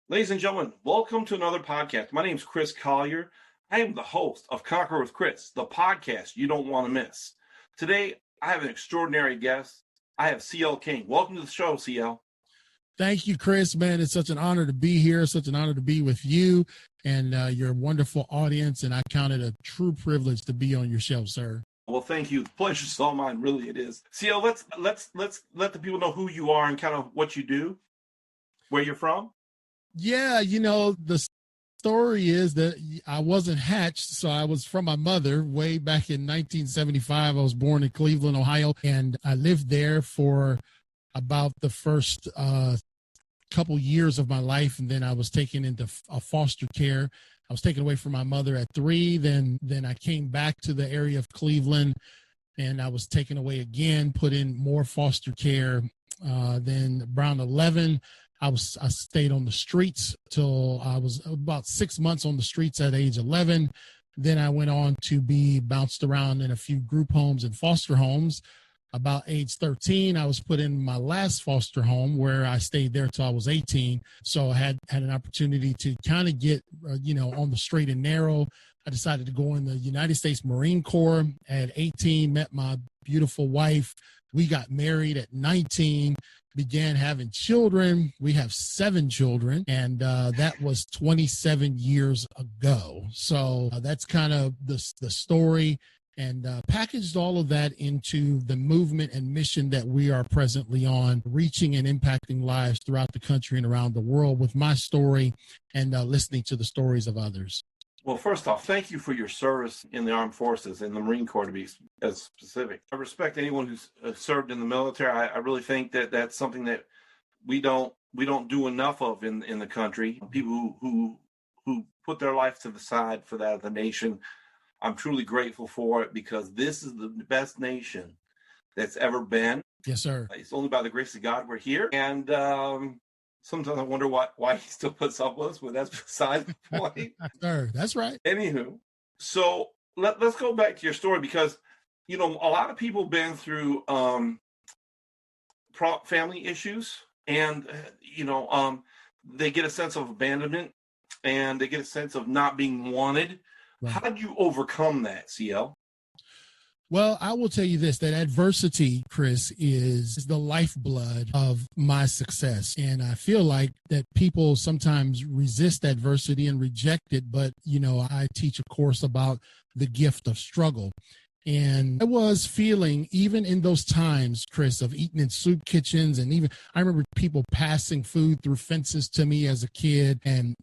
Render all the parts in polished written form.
Ladies and gentlemen, welcome to another podcast. My name is Chris Collier. I am the host of Conquer with Chris, the podcast you don't want to miss. Today, I have an extraordinary guest. I have CL King. Welcome to the show, CL. Thank you, Chris, man. It's such an honor to be here. Such an honor to be with you and your wonderful audience. And I count it a true privilege to be on your show, sir. Well, thank you. The pleasure's all mine. Really, it is. CL, let's let the people know who you are and kind of what you do, where you're from. Yeah, the story is that I wasn't hatched, so I was from my mother way back in 1975. I was born in Cleveland, Ohio, and I lived there for about the first couple years of my life, and then I was taken into foster care. I was taken away from my mother at 3. Then I came back to the area of Cleveland, and I was taken away again, put in more foster care. Then around 11. I stayed on the streets till I was about 6 months on the streets at age 11. Then I went on to be bounced around in a few group homes and foster homes. About age 13, I was put in my last foster home where I stayed there till I was 18. So I had an opportunity to kind of get, on the straight and narrow. I decided to go in the United States Marine Corps at 18, met my beautiful wife. We got married at 19. Began having children. We have 7 children, and that was 27 years ago. So that's kind of the story, and packaged all of that into the movement and mission that we are presently on, reaching and impacting lives throughout the country and around the world with my story and listening to the stories of others. Well, first off, thank you for your service in the armed forces, in the Marine Corps to be as specific. I respect anyone who's served in the military. I really think that that's something that we don't do enough of in the country. People who put their life to the side for that of the nation. I'm truly grateful for it because this is the best nation that's ever been. Yes, sir. It's only by the grace of God we're here. And sometimes I wonder why he still puts up with us, but that's beside the point. Sure, that's right. Anywho, so let's go back to your story because, a lot of people been through family issues and, they get a sense of abandonment and they get a sense of not being wanted. Right. How did you overcome that, CL? Well, I will tell you this, that adversity, Chris, is the lifeblood of my success. And I feel like that people sometimes resist adversity and reject it. But, I teach a course about the gift of struggle. And I was feeling, even in those times, Chris, of eating in soup kitchens, and even I remember people passing food through fences to me as a kid and,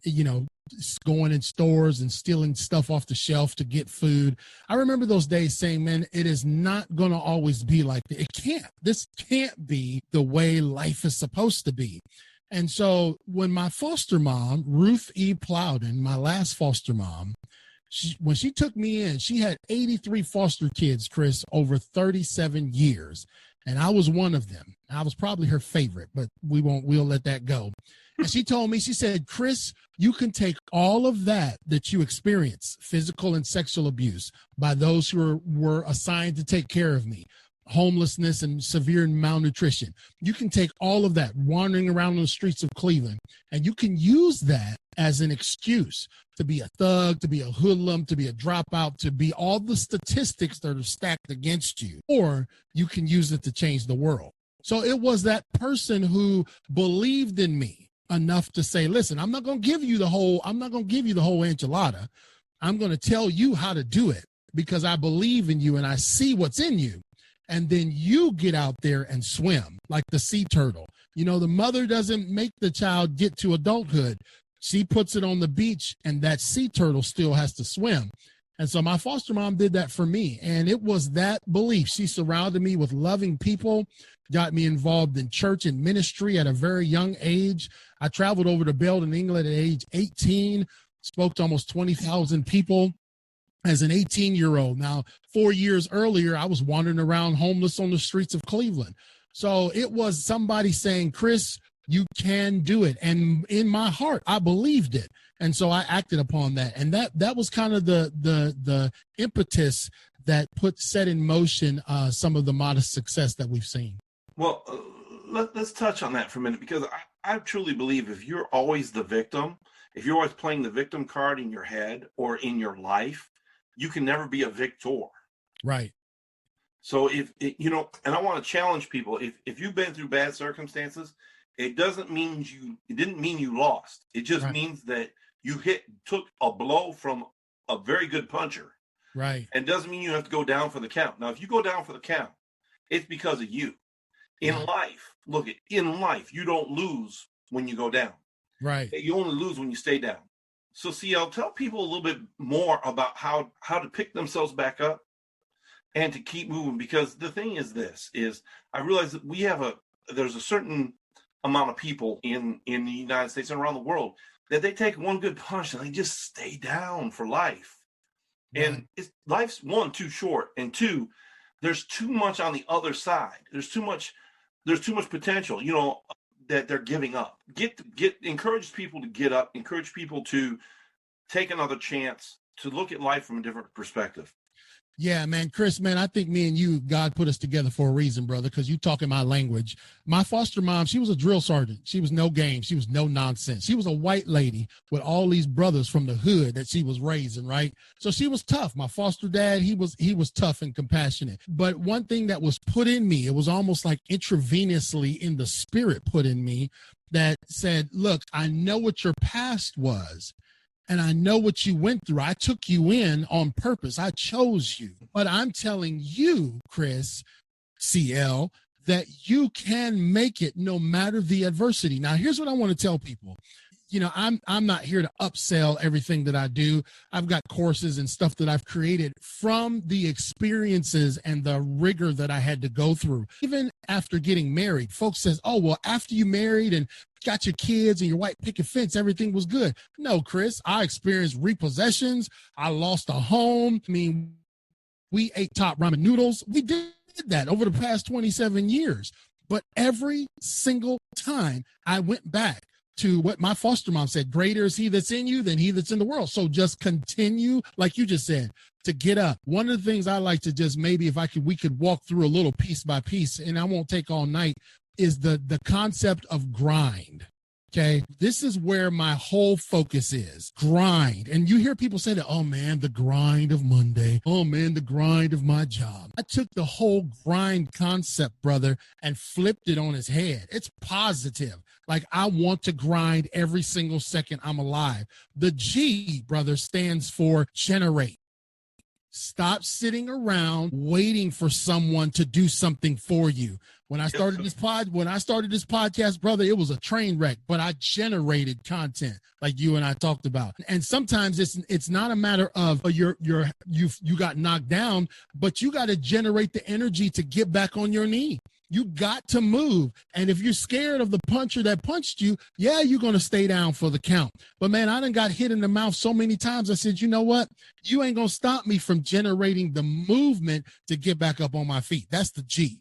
going in stores and stealing stuff off the shelf to get food. I remember those days saying, man, it is not going to always be like that. This can't be the way life is supposed to be. And so when my foster mom, Ruth E. Plowden, my last foster mom, when she took me in, she had 83 foster kids, Chris, over 37 years. And I was one of them. I was probably her favorite, but we'll let that go. And she told me, she said, Chris, you can take all of that you experience, physical and sexual abuse by those who were assigned to take care of me, homelessness and severe malnutrition. You can take all of that wandering around the streets of Cleveland, and you can use that as an excuse to be a thug, to be a hoodlum, to be a dropout, to be all the statistics that are stacked against you, or you can use it to change the world. So it was that person who believed in me enough to say, listen, I'm not going to give you the whole enchilada. I'm going to tell you how to do it because I believe in you and I see what's in you. And then you get out there and swim like the sea turtle. The mother doesn't make the child get to adulthood. She puts it on the beach and that sea turtle still has to swim. And so my foster mom did that for me. And it was that belief. She surrounded me with loving people, got me involved in church and ministry at a very young age. I traveled over to Belgium, England at age 18, spoke to almost 20,000 people as an 18-year-old. Now, 4 years earlier, I was wandering around homeless on the streets of Cleveland. So it was somebody saying, Chris, you can do it. And in my heart, I believed it. And so I acted upon that. And that was kind of the impetus that set in motion some of the modest success that we've seen. Well, let's touch on that for a minute, because I truly believe if you're always the victim, if you're always playing the victim card in your head or in your life, you can never be a victor. Right. So and I want to challenge people, if you've been through bad circumstances, it didn't mean you lost. It just Right. means that you took a blow from a very good puncher. Right. And doesn't mean you have to go down for the count. Now, if you go down for the count, it's because of you. In life, in life, you don't lose when you go down. Right. You only lose when you stay down. So CL, tell people a little bit more about how to pick themselves back up and to keep moving. Because the thing is I realize that there's a certain amount of people in the United States and around the world that they take one good punch and they just stay down for life. Right. And life's one, too short, and two, there's too much on the other side. There's too much potential, that they're giving up. Encourage people to get up, encourage people to take another chance, to look at life from a different perspective. Yeah, man, Chris, man, I think me and you, God put us together for a reason, brother, because you talking my language. My foster mom, she was a drill sergeant. She was no game. She was no nonsense. She was a white lady with all these brothers from the hood that she was raising, right? So she was tough. My foster dad, he was tough and compassionate. But one thing that was put in me, it was almost like intravenously in the spirit put in me that said, look, I know what your past was. And I know what you went through. I took you in on purpose. I chose you. But I'm telling you, Chris, CL, that you can make it no matter the adversity. Now, here's what I want to tell people. I'm not here to upsell everything that I do. I've got courses and stuff that I've created from the experiences and the rigor that I had to go through. Even after getting married, folks says, oh, well, after you married and got your kids and your white picket fence, everything was good. No, Chris, I experienced repossessions. I lost a home. I mean, we ate top ramen noodles. We did that over the past 27 years. But every single time I went back to what my foster mom said, greater is he that's in you than he that's in the world. So just continue, like you just said, to get up. One of the things I like to just maybe we could walk through a little piece by piece, and I won't take all night, is the concept of grind. Okay. This is where my whole focus is. Grind. And you hear people say that, oh man, the grind of Monday. Oh man, the grind of my job. I took the whole grind concept, brother, and flipped it on his head. It's positive. Like, I want to grind every single second I'm alive. The G, brother, stands for generate. Stop sitting around waiting for someone to do something for you. When I started this podcast, brother, it was a train wreck, but I generated content like you and I talked about. And sometimes it's not a matter of you got knocked down, but you got to generate the energy to get back on your knee. You got to move. And if you're scared of the puncher that punched you, yeah, you're going to stay down for the count. But man, I done got hit in the mouth so many times. I said, you know what? You ain't going to stop me from generating the movement to get back up on my feet. That's the G.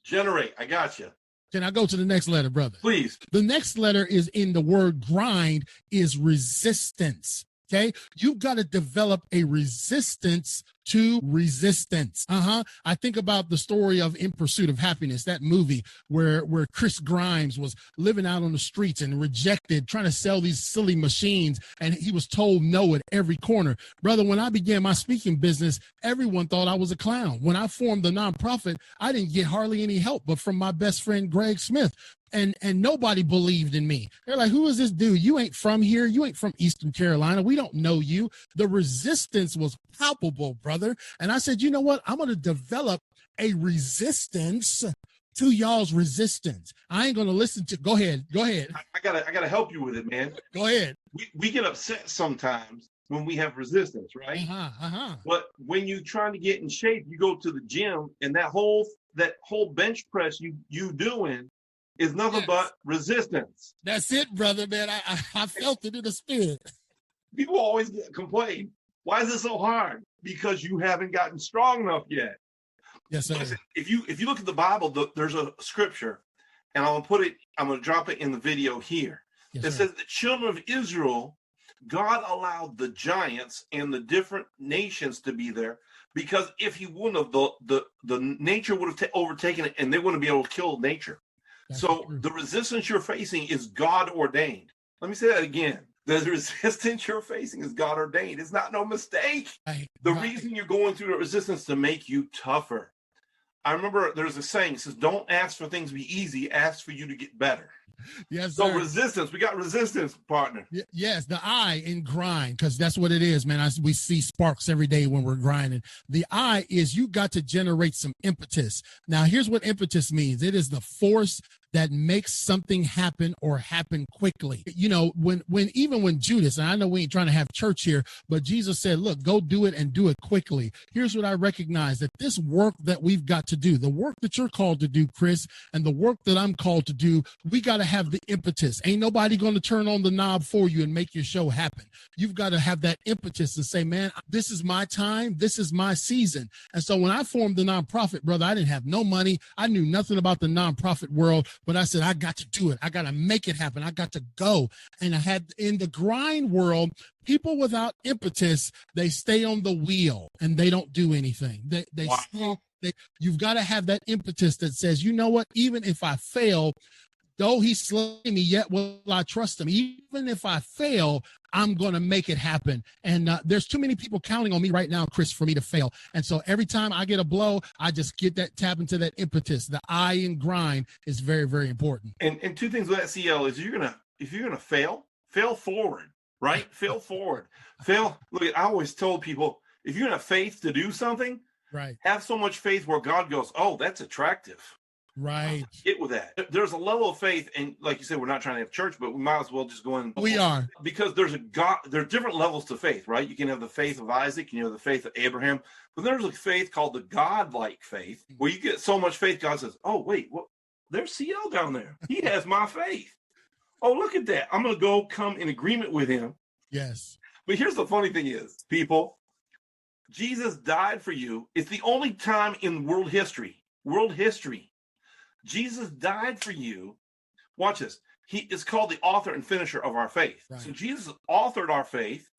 Generate. I got you. Can I go to the next letter, brother? Please. The next letter is in the word grind is resistance. Okay. You've got to develop a resistance to resistance. I think about the story of In Pursuit of Happiness, that movie where Chris Grimes was living out on the streets and rejected, trying to sell these silly machines. And he was told no at every corner. Brother, when I began my speaking business, everyone thought I was a clown. When I formed the nonprofit, I didn't get hardly any help, but from my best friend, Greg Smith. And nobody believed in me. They're like, who is this dude? You ain't from here. You ain't from Eastern Carolina. We don't know you. The resistance was palpable, brother. And I said, you know what? I'm going to develop a resistance to y'all's resistance. I ain't going to listen to. Go ahead. I gotta help you with it, man. Go ahead. We get upset sometimes when we have resistance, right? But when you trying to get in shape, you go to the gym, and that whole bench press you doing is nothing but resistance. That's it, brother, man. I felt it in the spirit. People always complain. Why is it so hard? Because you haven't gotten strong enough yet. Yes, sir. Listen, if you look at the Bible, there's a scripture, and I'm gonna drop it in the video here. Yes, it says the children of Israel, God allowed the giants and the different nations to be there, because if he wouldn't have, the nature would have overtaken it, and they wouldn't be able to kill nature. That's So true. the resistance you're facing is God ordained. Let me say that again. The resistance you're facing is God ordained. It's not no mistake. Right, The right. reason you're going through the resistance to make you tougher. I remember there's a saying, it says, don't ask for things to be easy, ask for you to get better. Yes, So sir. resistance, we got resistance, partner. Yes, the I in grind, because that's what it is, man. We see sparks every day when we're grinding. The I is you got to generate some impetus. Now, here's what impetus means. It is the force that makes something happen or happen quickly. You know, even when Judas, and I know we ain't trying to have church here, but Jesus said, look, go do it and do it quickly. Here's what I recognize, that this work that we've got to do, the work that you're called to do, Chris, and the work that I'm called to do, we got to have the impetus. Ain't nobody going to turn on the knob for you and make your show happen. You've got to have that impetus to say, man, this is my time. This is my season. And so when I formed the nonprofit, brother, I didn't have no money. I knew nothing about the nonprofit world, but I said, I got to do it. I got to make it happen. I got to go. And I had, in the grind world, people without impetus, they stay on the wheel and they don't do anything. Wow. You've got to have that impetus that says, you know what, even if I fail, though he slay me, yet will I trust him. Even if I fail, I'm going to make it happen. And there's too many people counting on me right now, Chris, for me to fail. And so every time I get a blow, I just tap into that impetus. The I in grind is very, very important. And two things with that, CL, is if you're gonna fail forward, right? Fail forward. Look, I always told people, if you're gonna have faith to do something, right, have so much faith where God goes, oh, that's attractive. Right. Get with that. There's a level of faith, and like you said, we're not trying to have church, but we might as well just go in. We are. Because there are different levels to faith, right? You can have the faith of Isaac, you have the faith of Abraham, but there's a faith called the God-like faith, where you get so much faith, God says, oh, wait, well, there's CL down there. He has my faith. Oh, look at that. I'm going to come in agreement with him. Yes. But here's the funny thing is, people, Jesus died for you. It's the only time in world history, Jesus died for you. Watch this. He is called the author and finisher of our faith. Right. So Jesus authored our faith,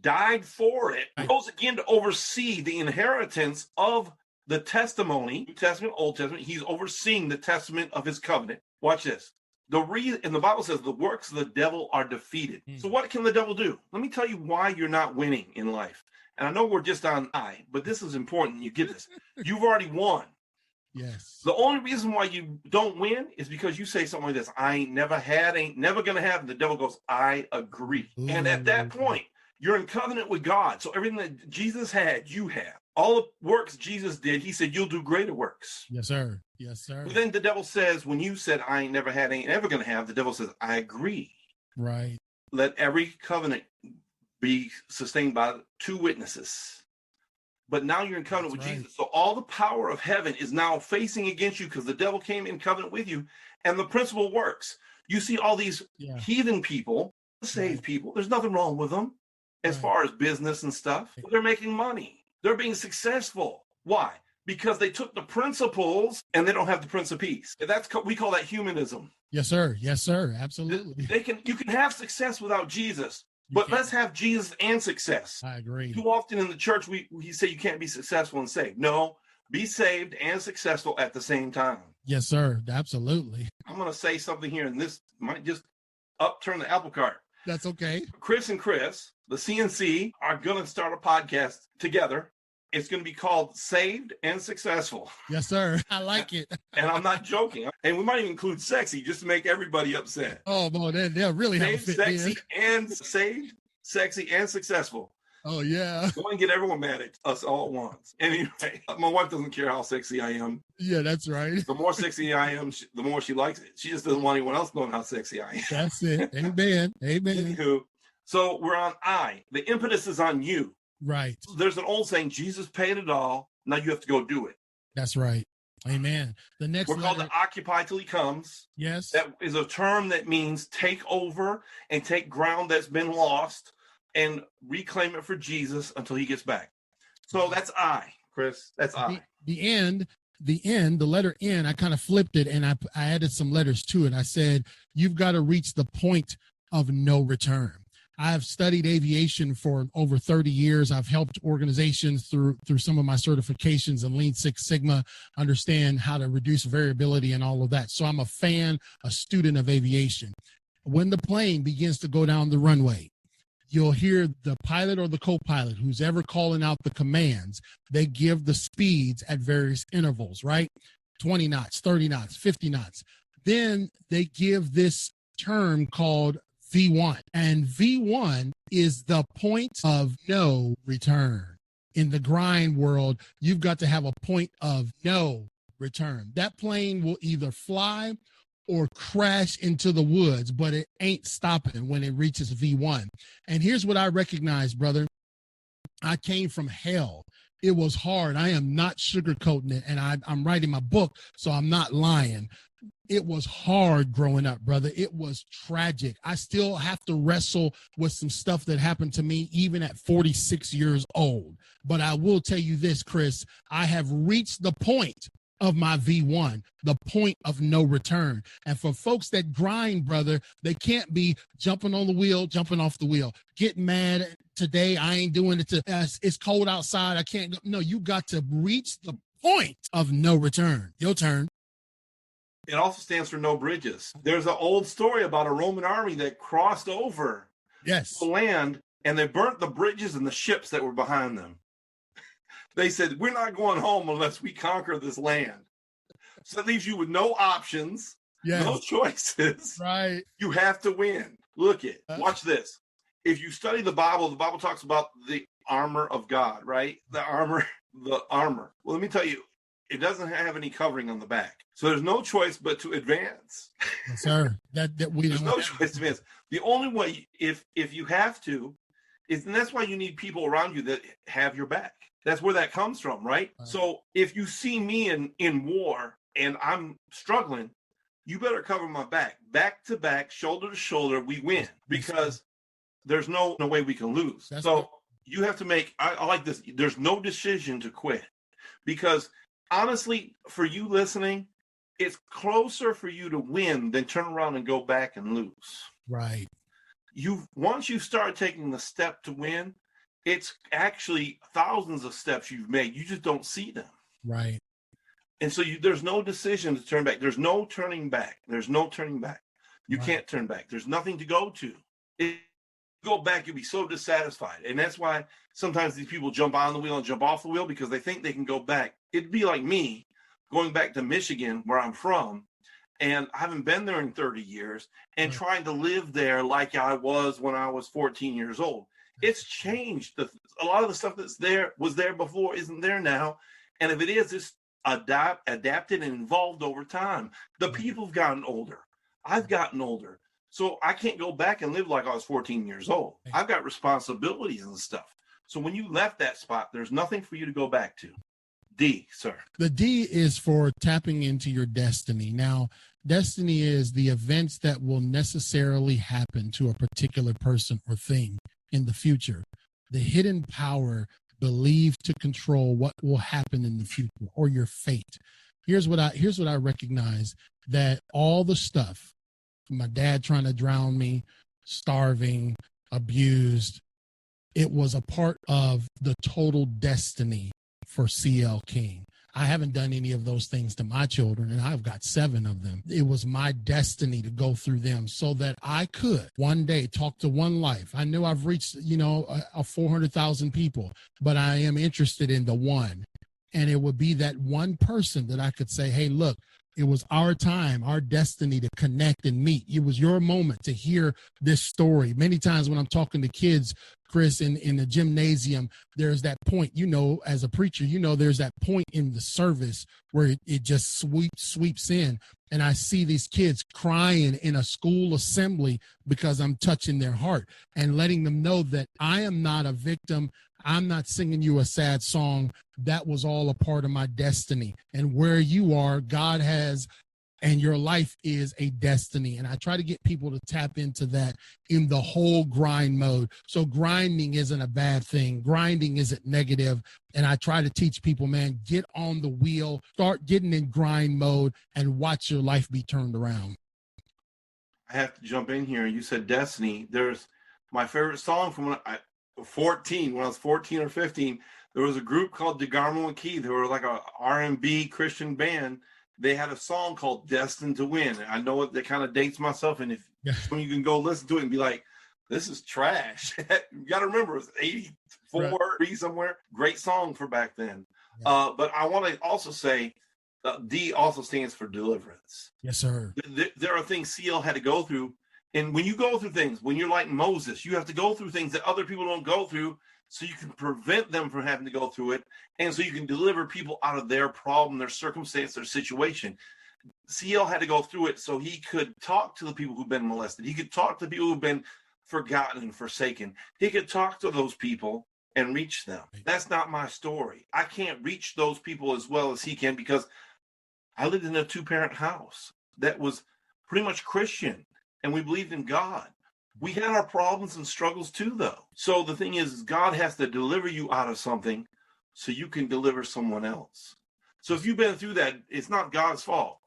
died for it, rose again to oversee the inheritance of the testimony, New Testament, Old Testament. He's overseeing the testament of his covenant. Watch this. And the Bible says the works of the devil are defeated. So what can the devil do? Let me tell you why you're not winning in life. And I know we're just on I, but this is important. You get this. You've already won. Yes. The only reason why you don't win is because you say something like this, I ain't never going to have. And the devil goes, I agree. Ooh. And at that point, you're in covenant with God. So everything that Jesus had, you have. All the works Jesus did, he said, you'll do greater works. Yes, sir. Yes, sir. But then the devil says, when you said, I ain't never had, ain't ever going to have, the devil says, I agree. Right. Let every covenant be sustained by two witnesses. But now you're in covenant with Jesus. So all the power of heaven is now facing against you because the devil came in covenant with you. And the principle works. You see all these heathen people, saved people, there's nothing wrong with them as far as business and stuff. But they're making money. They're being successful. Why? Because they took the principles and they don't have the Prince of Peace. We call that humanism. Yes, sir. Yes, sir. Absolutely. You can have success without Jesus. But let's have Jesus and success. I agree. Too often in the church, we say you can't be successful and saved. No, be saved and successful at the same time. Yes, sir. Absolutely. I'm going to say something here, and this might just upturn the apple cart. That's okay. Chris and Chris, the CNC, are going to start a podcast together. It's going to be called Saved and Successful. Yes, sir. I like it. And I'm not joking. And we might even include sexy just to make everybody upset. Oh, boy, they'll really have Saved, sexy, and successful. Oh, yeah. Go and get everyone mad at us all at once. Anyway, my wife doesn't care how sexy I am. Yeah, that's right. The more sexy I am, the more she likes it. She just doesn't want anyone else knowing how sexy I am. That's it. Amen. Amen. Anywho, so we're on I. The impetus is on you. Right. There's an old saying, Jesus paid it all. Now you have to go do it. That's right. Amen. The next We're called to occupy till he comes. Yes. That is a term that means take over and take ground that's been lost and reclaim it for Jesus until he gets back. So that's I, Chris. That's I. The letter N, I kind of flipped it and I added some letters to it. I said, you've got to reach the point of no return. I've studied aviation for over 30 years. I've helped organizations through some of my certifications in Lean Six Sigma understand how to reduce variability and all of that. So I'm a fan, a student of aviation. When the plane begins to go down the runway, you'll hear the pilot or the co-pilot, who's ever calling out the commands, they give the speeds at various intervals, right? 20 knots, 30 knots, 50 knots. Then they give this term called V1. And V1 is the point of no return. In the grind world, you've got to have a point of no return. That plane will either fly or crash into the woods, but it ain't stopping when it reaches V1. And here's what I recognize, brother. I came from hell. It was hard. I am not sugarcoating it. And I'm writing my book, so I'm not lying. It was hard growing up, brother. It was tragic. I still have to wrestle with some stuff that happened to me even at 46 years old. But I will tell you this, Chris, I have reached the point of my V1, the point of no return. And for folks that grind, brother, they can't be jumping on the wheel, jumping off the wheel, getting mad today. I ain't doing it. It's cold outside. I can't go. No, you got to reach the point of no return. Your turn. It also stands for no bridges. There's an old story about a Roman army that crossed over Yes. the land, and they burnt the bridges and the ships that were behind them. They said, we're not going home unless we conquer this land. So that leaves you with no options, no choices. Right. You have to win. Look it. Watch this. If you study the Bible talks about the armor of God, right? The armor. Well, let me tell you, it doesn't have any covering on the back. So there's no choice but to advance. Yes, sir. There's no choice to advance. The only way, if you have to, and that's why you need people around you that have your back. That's where that comes from, right? So if you see me in war and I'm struggling, you better cover my back to back, shoulder to shoulder. We win because there's no way we can lose. You have to make, I like this. There's no decision to quit because honestly, for you listening, it's closer for you to win than turn around and go back and lose. Right. Once you start taking the step to win, it's actually thousands of steps you've made. You just don't see them. Right. And so there's no decision to turn back. There's no turning back. There's no turning back. You can't turn back. There's nothing to go to. If you go back, you'll be so dissatisfied. And that's why sometimes these people jump on the wheel and jump off the wheel because they think they can go back. It'd be like me going back to Michigan, where I'm from, and I haven't been there in 30 years, and trying to live there like I was when I was 14 years old. It's changed. A lot of the stuff was there before isn't there now. And if it is, it's adapted and evolved over time. The people have gotten older. I've gotten older. So I can't go back and live like I was 14 years old. I've got responsibilities and stuff. So when you left that spot, there's nothing for you to go back to. D, sir. The D is for tapping into your destiny. Now, destiny is the events that will necessarily happen to a particular person or thing in the future. The hidden power believed to control what will happen in the future or your fate. Here's what I recognize, that all the stuff, my dad trying to drown me, starving, abused, it was a part of the total destiny for C.L. King. I haven't done any of those things to my children, and I've got 7 of them. It was my destiny to go through them so that I could one day talk to one life. I know I've reached, 400,000 people, but I am interested in the one. And it would be that one person that I could say, hey, look, it was our time, our destiny to connect and meet. It was your moment to hear this story. Many times when I'm talking to kids, Chris, in the gymnasium, there's that point, as a preacher, there's that point in the service where it just sweeps in. And I see these kids crying in a school assembly because I'm touching their heart and letting them know that I am not a victim. I'm not singing you a sad song. That was all a part of my destiny. And where you are, God has, and your life is a destiny. And I try to get people to tap into that in the whole grind mode. So grinding isn't a bad thing. Grinding isn't negative. And I try to teach people, man, get on the wheel, start getting in grind mode, and watch your life be turned around. I have to jump in here. You said destiny. There's My favorite song from when I was 14 or 15, there was a group called DeGarmo and Key. They were like a R&B Christian band. They had a song called Destined to Win. I know that kind of dates myself. And if when you can go listen to it and be like, this is trash. You got to remember, it was 84 right. Somewhere. Great song for back then. Yeah. But I want to also say, D also stands for deliverance. Yes, sir. There are things CL had to go through. And when you go through things, when you're like Moses, you have to go through things that other people don't go through so you can prevent them from having to go through it. And so you can deliver people out of their problem, their circumstance, their situation. CL had to go through it so he could talk to the people who've been molested. He could talk to the people who've been forgotten and forsaken. He could talk to those people and reach them. That's not my story. I can't reach those people as well as he can because I lived in a 2-parent house that was pretty much Christian. And we believed in God. We had our problems and struggles too, though. So the thing is, God has to deliver you out of something so you can deliver someone else. So if you've been through that, it's not God's fault.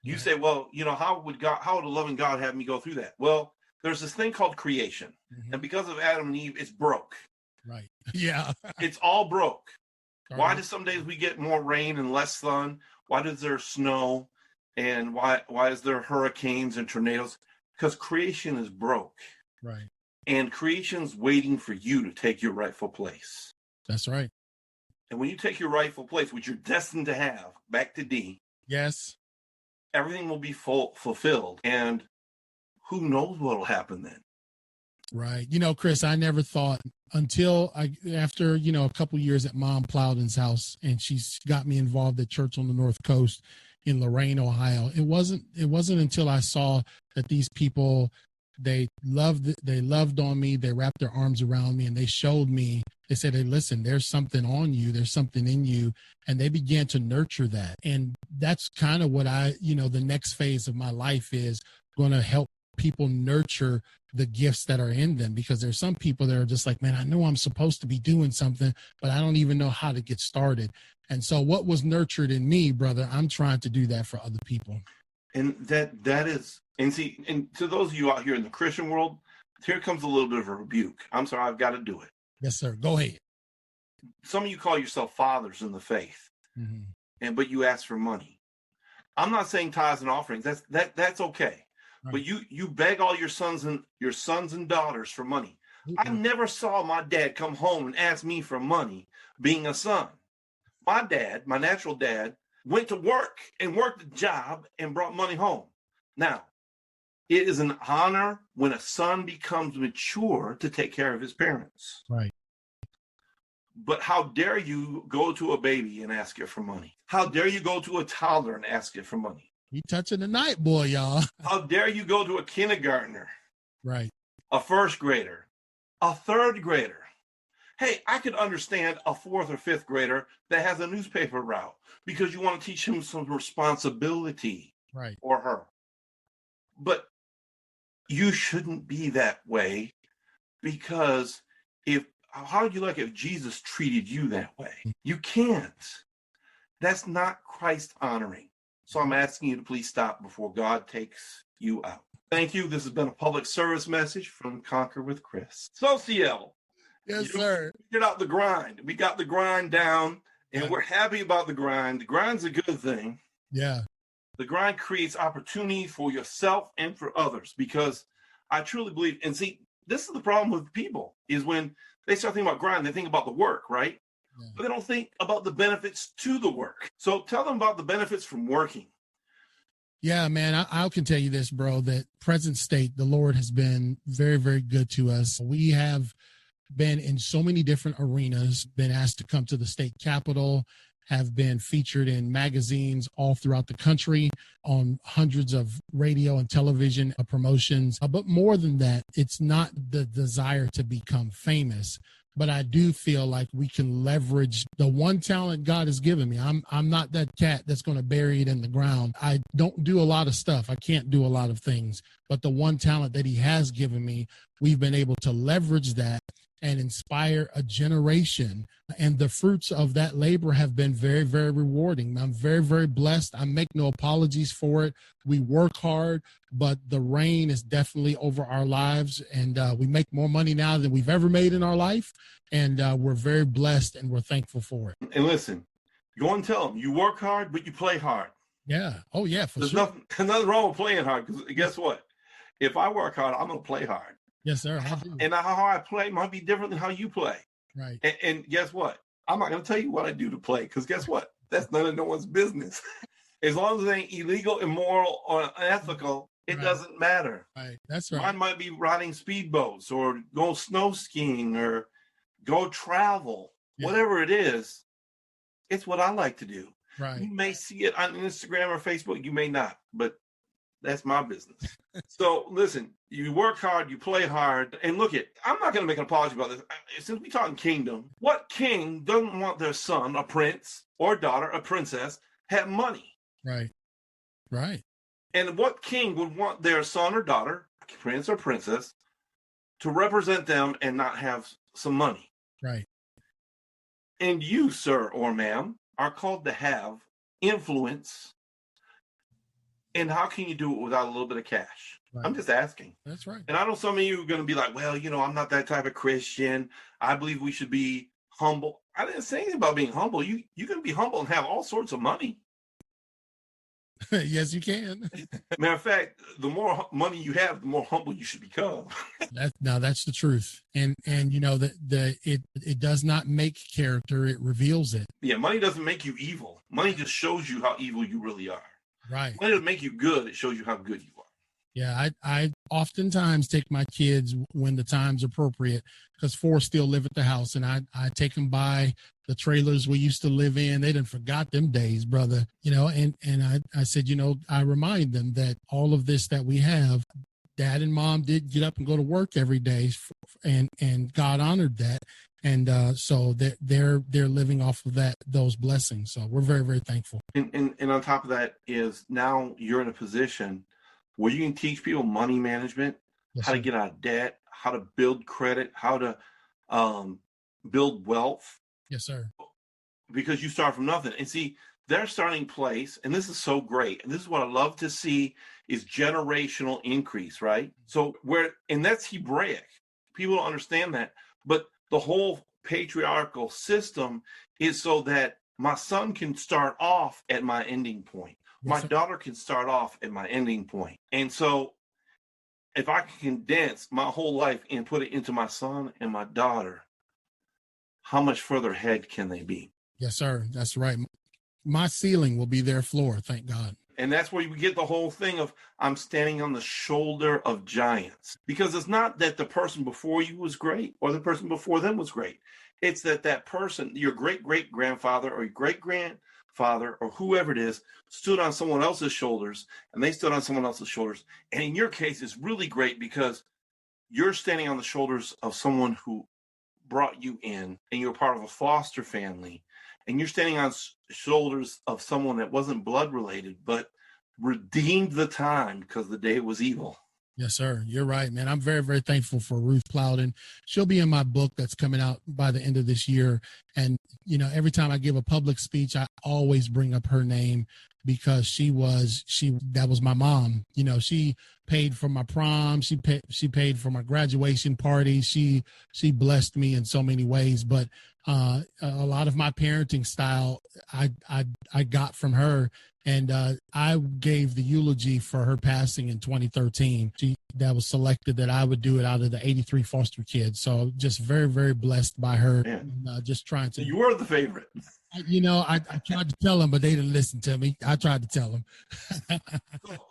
You say, well, how would a loving God have me go through that? Well, there's this thing called creation. Mm-hmm. And because of Adam and Eve, it's broke. Right. Yeah. It's all broke. Why do some days we get more rain and less sun? Why does there snow? And why is there hurricanes and tornadoes? Because creation is broke. Right. And creation's waiting for you to take your rightful place. That's right. And when you take your rightful place, which you're destined to have, back to D. Yes. Everything will be fulfilled. And who knows what will happen then? Right. Chris, I never thought until after, a couple years at Mom Plowden's house, and she's got me involved at church on the North Coast in Lorain, Ohio. It wasn't until I saw that these people, they loved on me, they wrapped their arms around me, and they showed me, they said, hey, listen, there's something on you, there's something in you, and they began to nurture that. And that's kind of what the next phase of my life is going to help people nurture the gifts that are in them, because there's some people that are just like, man, I know I'm supposed to be doing something, but I don't even know how to get started. And so what was nurtured in me, brother, I'm trying to do that for other people. And that is, and see, and to those of you out here in the Christian world, here comes a little bit of a rebuke. I'm sorry, I've got to do it. Yes, sir. Go ahead. Some of you call yourself fathers in the faith, but you ask for money. I'm not saying tithes and offerings. That's okay. Right. But you beg all your sons and daughters for money. I never saw my dad come home and ask me for money being a son. My dad, my natural dad, went to work and worked a job and brought money home. Now, it is an honor when a son becomes mature to take care of his parents. Right. But how dare you go to a baby and ask it for money? How dare you go to a toddler and ask it for money? You touching the night, boy, y'all. How dare you go to a kindergartner? Right. A first grader, a third grader. Hey, I could understand a fourth or fifth grader that has a newspaper route because you want to teach him some responsibility, right, or her. But you shouldn't be that way, because how would you like if Jesus treated you that way? You can't. That's not Christ honoring. So I'm asking you to please stop before God takes you out. Thank you. This has been a public service message from Conquer with Chris. So CL. Yes, sir. Get out the grind. We got the grind down, and we're happy about the grind. The grind's a good thing. Yeah. The grind creates opportunity for yourself and for others, because I truly believe, and see, this is the problem with people, is when they start thinking about grind, they think about the work, right? Yeah. But they don't think about the benefits to the work. So tell them about the benefits from working. Yeah, man, I can tell you this, bro, that present state, the Lord has been very, very good to us. We have been in so many different arenas, been asked to come to the state capitol, have been featured in magazines all throughout the country, on hundreds of radio and television promotions. But more than that, it's not the desire to become famous, but I do feel like we can leverage the one talent God has given me. I'm not that cat that's going to bury it in the ground. I don't do a lot of stuff. I can't do a lot of things, but the one talent that he has given me, we've been able to leverage that and inspire a generation. And the fruits of that labor have been very, very rewarding. I'm very, very blessed. I make no apologies for it. We work hard, but the rain is definitely over our lives. And we make more money now than we've ever made in our life. And we're very blessed and we're thankful for it. And listen, go and tell them you work hard, but you play hard. Yeah. Oh, yeah, for There's sure. nothing wrong with playing hard, because guess what? If I work hard, I'm going to play hard. Yes, sir. I do. And how I play might be different than how you play. Right. And guess what? I'm not going to tell you what I do to play, because guess what? That's none of no one's business. As long as it ain't illegal, immoral, or unethical, it Right. doesn't matter. Right. That's right. Mine might be riding speedboats or go snow skiing or go travel, whatever it is. It's what I like to do. Right. You may see it on Instagram or Facebook. You may not, but that's my business. So listen, you work hard, you play hard, and look it. I'm not going to make an apology about this. Since we're talking kingdom, what king doesn't want their son, a prince, or daughter, a princess, have money? Right. Right. And what king would want their son or daughter, prince or princess, to represent them and not have some money? Right. And you, sir or ma'am, are called to have influence. And how can you do it without a little bit of cash? Right. I'm just asking. That's right. And I know some of you are going to be like, well, I'm not that type of Christian. I believe we should be humble. I didn't say anything about being humble. You can be humble and have all sorts of money. Yes, you can. Matter of fact, the more money you have, the more humble you should become. That's the truth. And it does not make character, it reveals it. Yeah, money doesn't make you evil. Money just shows you how evil you really are. Right. Money doesn't make you good, it shows you how good you are. Yeah, I oftentimes take my kids when the time's appropriate, because 4 still live at the house, and I take them by the trailers we used to live in. They done forgot them days, brother. And I said, I remind them that all of this that we have, Dad and Mom did get up and go to work every day, and God honored that. And so they're living off of those blessings. So we're very, very thankful. And on top of that is now you're in a position where you can teach people money management, Yes, how sir. to get out of debt, how to build credit, how to build wealth, Yes, sir. because you start from nothing. And see, their starting place, and this is so great, and this is what I love to see, is generational increase, right? So and that's Hebraic. People don't understand that. But the whole patriarchal system is so that my son can start off at my ending point. Yes, My sir. daughter can start off at my ending point. And so if I can condense my whole life and put it into my son and my daughter, how much further ahead can they be? Yes, sir. That's right. My ceiling will be their floor. Thank God. And that's where we get the whole thing of I'm standing on the shoulder of giants. Because it's not that the person before you was great or the person before them was great. It's that person, your great-great-grandfather or your great-grandfather or whoever it is, stood on someone else's shoulders, and they stood on someone else's shoulders. And in your case, it's really great because you're standing on the shoulders of someone who brought you in, and you're part of a foster family. And you're standing on shoulders of someone that wasn't blood related, but redeemed the time because the day was evil. Yes, sir. You're right, man. I'm very, very thankful for Ruth Plowden. She'll be in my book that's coming out by the end of this year. And, every time I give a public speech, I always bring up her name because that was my mom. She paid for my prom. She paid for my graduation party. She blessed me in so many ways. But a lot of my parenting style, I got from her. And I gave the eulogy for her passing in 2013. That was selected that I would do it out of the 83 foster kids. So just very, very blessed by her. Just trying to. So you were the favorite. I tried to tell them, but they didn't listen to me. I tried to tell them.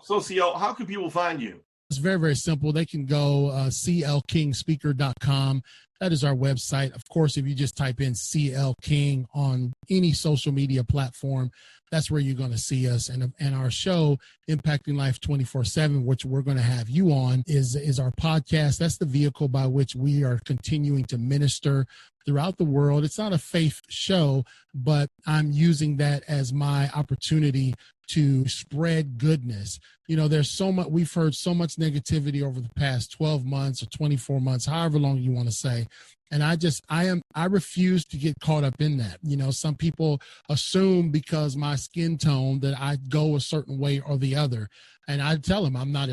So CL, how can people find you? It's very, very simple. They can go clkingspeaker.com. That is our website. Of course, if you just type in CL King on any social media platform, that's where you're going to see us. And our show, Impacting Life 24/7, which we're going to have you on, is our podcast. That's the vehicle by which we are continuing to minister throughout the world. It's not a faith show, but I'm using that as my opportunity to spread goodness. You know, there's so much, we've heard so much negativity over the past 12 months or 24 months, however long you want to say. And I refuse to get caught up in that. You know, some people assume because my skin tone that I go a certain way or the other. And I tell them I'm not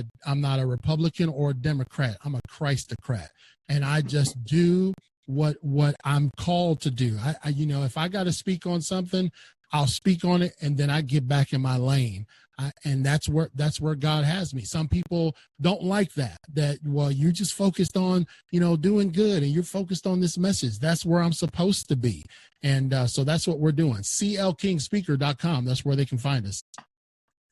a Republican or a Democrat. I'm a Christocrat. And I just do what I'm called to do. I you know, if I got to speak on something, I'll speak on it, and then I get back in my lane. And that's where God has me. Some people don't like that, well, you're just focused on, you know, doing good, and you're focused on this message. That's where I'm supposed to be. And so that's what we're doing. CLKingspeaker.com. That's where they can find us.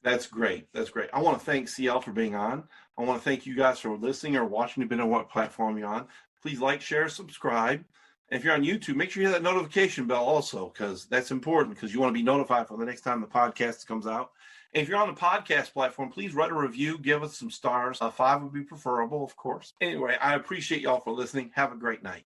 That's great. That's great. I want to thank CL for being on. I want to thank you guys for listening or watching, depending on what platform you're on. Please like, share, subscribe. And if you're on YouTube, make sure you hit that notification bell also, because that's important, because you want to be notified for the next time the podcast comes out. And if you're on the podcast platform, please write a review, give us some stars. 5 would be preferable, of course. Anyway, I appreciate y'all for listening. Have a great night.